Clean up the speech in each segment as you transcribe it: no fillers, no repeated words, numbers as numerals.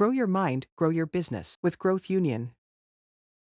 Grow your mind, grow your business with Growth Union.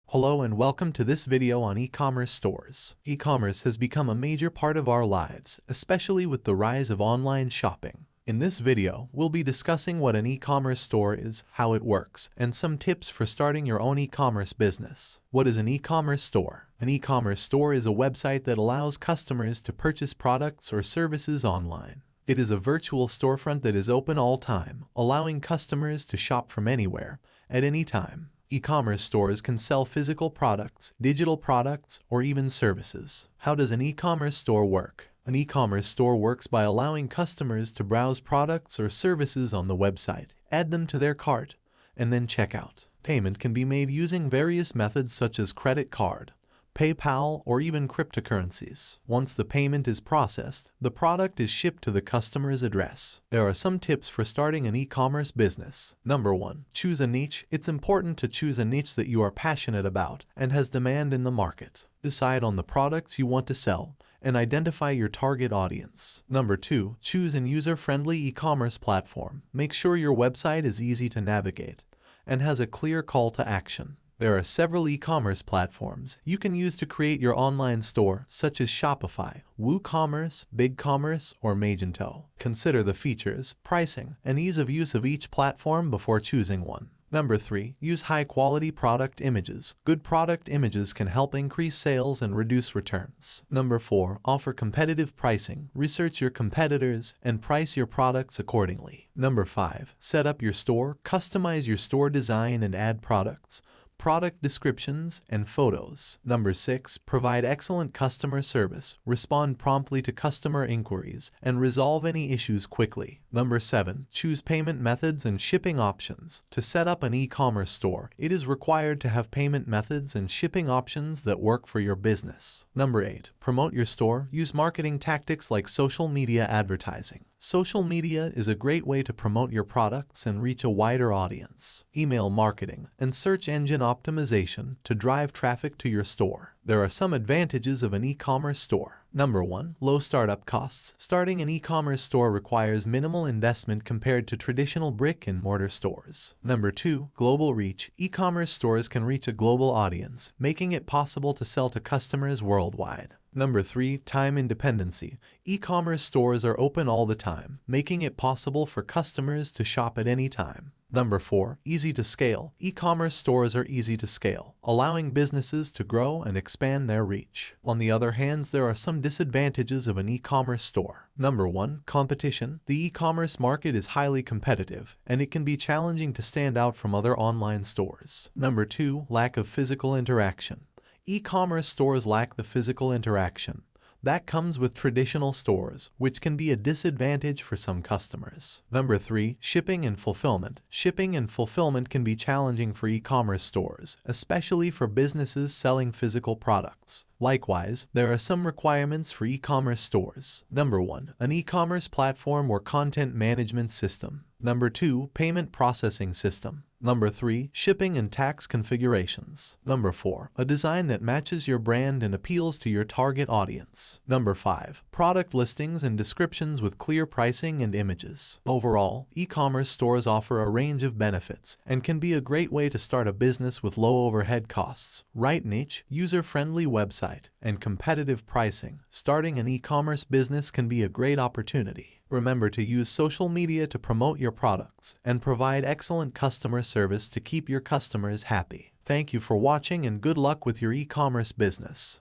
Hello and welcome to this video on e-commerce stores. E-commerce has become a major part of our lives, especially with the rise of online shopping. In this video, we'll be discussing what an e-commerce store is, how it works, and some tips for starting your own e-commerce business. What is an e-commerce store? An e-commerce store is a website that allows customers to purchase products or services online. It is a virtual storefront that is open all time, allowing customers to shop from anywhere, at any time. E-commerce stores can sell physical products, digital products, or even services. How does an e-commerce store work? An e-commerce store works by allowing customers to browse products or services on the website, add them to their cart, and then check out. Payment can be made using various methods such as credit card, PayPal, or even cryptocurrencies. Once the payment is processed, the product is shipped to the customer's address. There are some tips for starting an e-commerce business. Number 1. Choose a niche. It's important to choose a niche that you are passionate about and has demand in the market. Decide on the products you want to sell and identify your target audience. Number 2. Choose an user-friendly e-commerce platform. Make sure your website is easy to navigate and has a clear call to action. There are several e-commerce platforms you can use to create your online store, such as Shopify, WooCommerce, BigCommerce, or Magento. Consider the features, pricing, and ease of use of each platform before choosing one. Number 3. Use high-quality product images. Good product images can help increase sales and reduce returns. Number 4. Offer competitive pricing. Research your competitors and price your products accordingly. Number 5. Set up your store. Customize your store design and add products, product descriptions, and photos. Number 6. Provide excellent customer service. Respond promptly to customer inquiries and resolve any issues quickly. Number 7. Choose payment methods and shipping options. To set up an e-commerce store, it is required to have payment methods and shipping options that work for your business. Number 8. Promote your store. Use marketing tactics like social media advertising. Social media is a great way to promote your products and reach a wider audience. Email marketing and search engine optimization to drive traffic to your store. There are some advantages of an e-commerce store. Number 1. Low startup costs. Starting an e-commerce store requires minimal investment compared to traditional brick-and-mortar stores. Number 2. Global reach. E-commerce stores can reach a global audience, making it possible to sell to customers worldwide. Number 3. Time independency. E-commerce stores are open all the time, making it possible for customers to shop at any time. Number 4. Easy to scale. E-commerce stores are easy to scale, allowing businesses to grow and expand their reach. On the other hand, there are some disadvantages of an e-commerce store. Number 1. Competition. The e-commerce market is highly competitive, and it can be challenging to stand out from other online stores. Number 2. Lack of physical interaction. E-commerce stores lack the physical interaction that comes with traditional stores, which can be a disadvantage for some customers. Number 3. Shipping and fulfillment. Shipping and fulfillment can be challenging for e-commerce stores, especially for businesses selling physical products. Likewise, there are some requirements for e-commerce stores. Number 1. An e-commerce platform or content management system. Number 2. Payment processing system. Number 3. Shipping and tax configurations. Number 4. A design that matches your brand and appeals to your target audience. Number 5. Product listings and descriptions with clear pricing and images. Overall, e-commerce stores offer a range of benefits and can be a great way to start a business with low overhead costs, right niche, user-friendly website, and competitive pricing. Starting an e-commerce business can be a great opportunity. Remember to use social media to promote your products and provide excellent customer service to keep your customers happy. Thank you for watching and good luck with your e-commerce business.